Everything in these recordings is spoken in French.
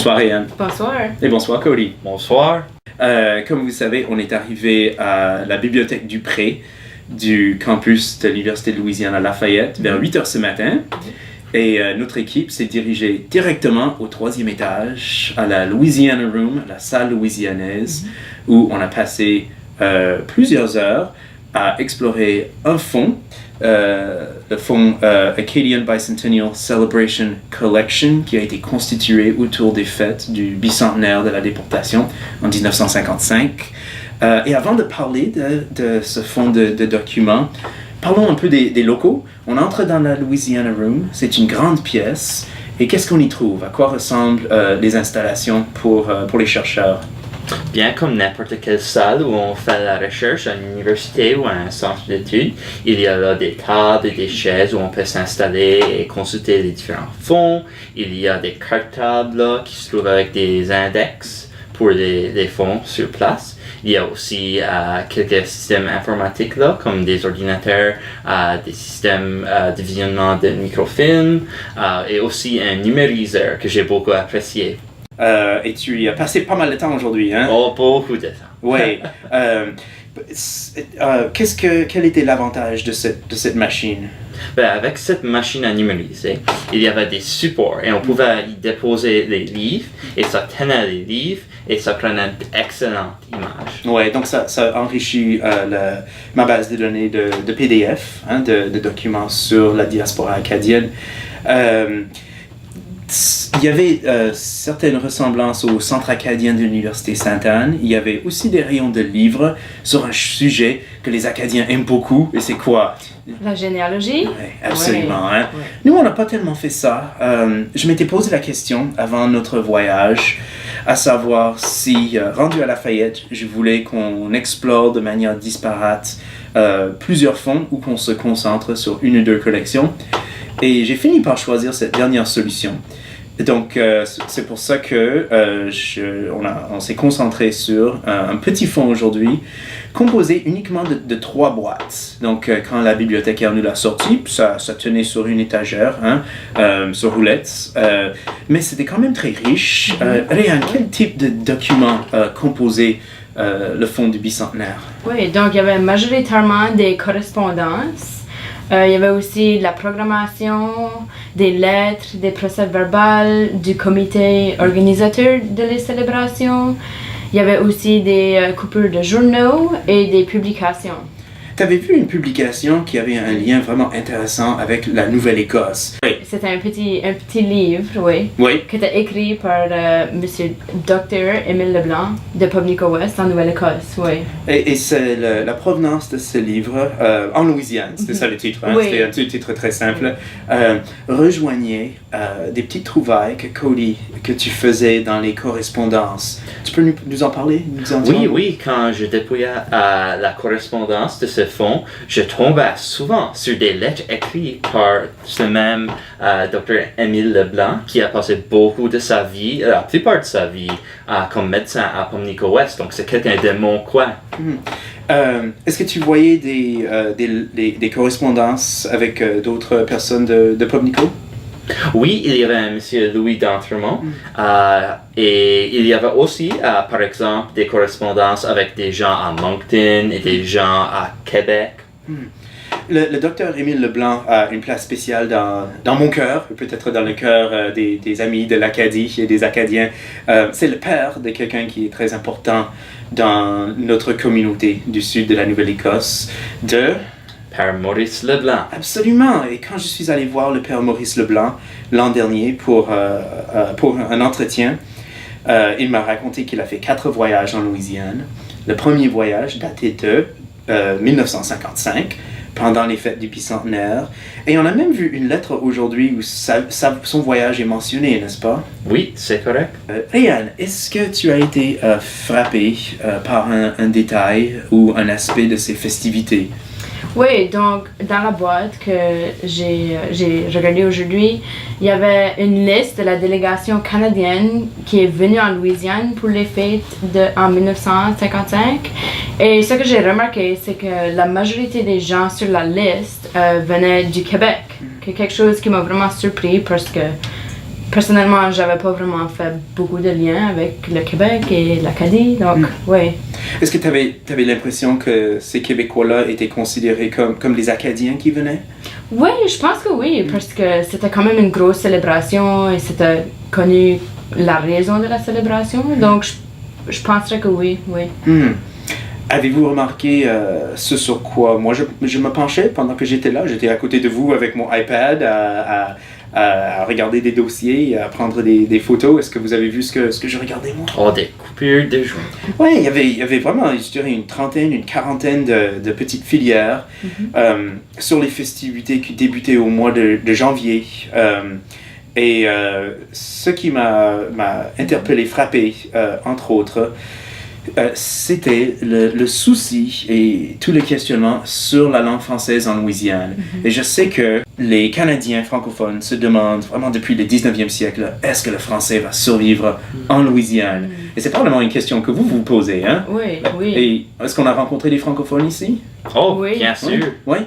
Bonsoir Ian. Bonsoir. Et bonsoir Cody. Bonsoir. Comme vous savez, on est arrivé à la bibliothèque du Pré du campus de l'Université de Louisiane à Lafayette vers 8h ce matin. Et notre équipe s'est dirigée directement au 3e étage, à la Louisiana Room, la salle louisianaise, où on a passé plusieurs heures à explorer un fonds, le fonds Acadian Bicentennial Celebration Collection, qui a été constitué autour des fêtes du bicentenaire de la déportation en 1955. Et avant de parler de ce fonds de documents, parlons un peu des locaux. On entre dans la Louisiana Room, c'est une grande pièce. Et qu'est-ce qu'on y trouve? À quoi ressemblent les installations pour les chercheurs? Bien comme n'importe quelle salle où on fait la recherche à une université ou à un centre d'études, il y a là des tables et des chaises où on peut s'installer et consulter les différents fonds. Il y a des cartables là, qui se trouvent avec des index pour les fonds sur place. Il y a aussi quelques systèmes informatiques là, comme des ordinateurs, des systèmes de visionnement de microfilms et aussi un numériseur que j'ai beaucoup apprécié. Et tu y as passé pas mal de temps aujourd'hui, hein? Oh, beaucoup de temps. Oui. Quel était l'avantage de cette machine? Ben, avec cette machine à numériser, il y avait des supports et on pouvait y déposer les livres et ça tenait les livres et ça prenait d'excellentes images. Oui, donc ça enrichit ma base de données de PDF, hein, de documents sur la diaspora acadienne. Il y avait certaines ressemblances au Centre acadien de l'Université Sainte-Anne. Il y avait aussi des rayons de livres sur un sujet que les Acadiens aiment beaucoup. Et c'est quoi? La généalogie? Oui, absolument. Ouais. Hein? Ouais. Nous, on n'a pas tellement fait ça. Je m'étais posé la question avant notre voyage, à savoir si, rendu à Lafayette, je voulais qu'on explore de manière disparate plusieurs fonds ou qu'on se concentre sur une ou deux collections. Et j'ai fini par choisir cette dernière solution. Donc, c'est pour ça que on s'est concentré sur un petit fonds aujourd'hui, composé uniquement de 3 boîtes. Donc, quand la bibliothécaire nous l'a sorti, ça tenait sur une étagère, hein, sur roulettes, mais c'était quand même très riche. Réan, quel type de documents composait le fonds du bicentenaire? Oui, donc il y avait majoritairement des correspondances. Il y avait aussi de la programmation, des lettres, des procès-verbaux du comité organisateur de les célébrations. Il y avait aussi des coupures de journaux et des publications. Tu avais vu une publication qui avait un lien vraiment intéressant avec la Nouvelle-Écosse. Oui. C'était un petit livre, oui, qui était écrit par Monsieur Dr. Émile Leblanc de Pubnico-Ouest en Nouvelle-Écosse, oui. Et c'est la provenance de ce livre, en Louisiane, c'était ça le titre, hein? Oui. C'était un titre très simple. Rejoignait des petites trouvailles que tu faisais dans les correspondances. Tu peux nous en parler? Oui, quand je dépouillais la correspondance de ce fonds, je tombais souvent sur des lettres écrites par ce même Dr. Émile Leblanc qui a passé beaucoup de sa vie, la plupart de sa vie, comme médecin à Pubnico-Ouest. Donc c'est quelqu'un de mon coin. Est-ce que tu voyais des correspondances avec d'autres personnes de Pubnico? Oui, il y avait un monsieur Louis d'Entremont et il y avait aussi, par exemple, des correspondances avec des gens à Moncton et des gens à Québec. Le docteur Émile Leblanc a une place spéciale dans mon cœur, peut-être dans le cœur des amis de l'Acadie et des Acadiens. C'est le père de quelqu'un qui est très important dans notre communauté du sud de la Nouvelle-Écosse, Père Maurice Leblanc. Absolument. Et quand je suis allé voir le Père Maurice Leblanc l'an dernier pour un entretien, il m'a raconté qu'il a fait 4 voyages en Louisiane. Le premier voyage datait de 1955, pendant les fêtes du bicentenaire. Et on a même vu une lettre aujourd'hui où son voyage est mentionné, n'est-ce pas? Oui, c'est correct. Réan, est-ce que tu as été frappé par un détail ou un aspect de ces festivités? Oui, donc dans la boîte que j'ai regardée aujourd'hui, il y avait une liste de la délégation canadienne qui est venue en Louisiane pour les fêtes en 1955. Et ce que j'ai remarqué, c'est que la majorité des gens sur la liste venaient du Québec. C'est quelque chose qui m'a vraiment surpris parce que personnellement, j'avais pas vraiment fait beaucoup de liens avec le Québec et l'Acadie, donc oui. Est-ce que tu avais l'impression que ces Québécois-là étaient considérés comme les Acadiens qui venaient? Oui, je pense que oui, parce que c'était quand même une grosse célébration et c'était connu la raison de la célébration, donc je penserais que oui. Avez-vous remarqué ce sur quoi moi je me penchais pendant que j'étais là? J'étais à côté de vous avec mon iPad à regarder des dossiers et à prendre des photos. Est-ce que vous avez vu ce que je regardais moi? Oh, des coupures de joints. Oui, il y avait vraiment, je dirais, une quarantaine de petites filières sur les festivités qui débutaient au mois de janvier. Et ce qui m'a interpellé, frappé, entre autres, c'était le souci et tous les questionnements sur la langue française en Louisiane. Et je sais que les Canadiens francophones se demandent vraiment depuis le 19e siècle, est-ce que le français va survivre en Louisiane? Et c'est probablement une question que vous posez, hein? Oui. Et est-ce qu'on a rencontré des francophones ici? Oh, Oui. bien sûr. Oui.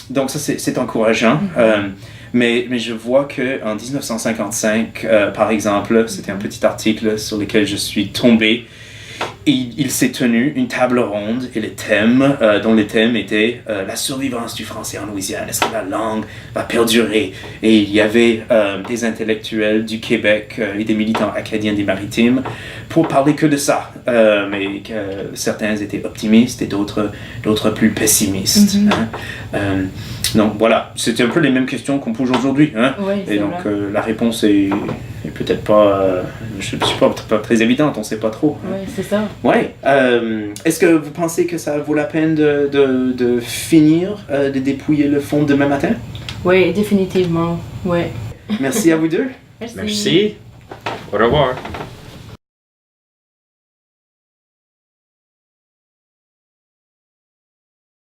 Donc ça, c'est encourageant. Mais je vois qu'en 1955, par exemple, c'était un petit article sur lequel je suis tombé, il s'est tenu une table ronde et dont le thème était la survivance du français en Louisiane. Est-ce que la langue va perdurer? Et il y avait des intellectuels du Québec et des militants acadiens des Maritimes pour parler que de ça. Mais certains étaient optimistes et d'autres plus pessimistes. Donc voilà, c'était un peu les mêmes questions qu'on pose aujourd'hui. Oui, et donc la réponse est peut-être pas, je suis pas très évidente, on ne sait pas trop. Oui, c'est ça. Ouais. Est-ce que vous pensez que ça vaut la peine de finir, de dépouiller le fond demain matin? Oui, définitivement. Oui. Merci à vous deux. Merci. Au revoir.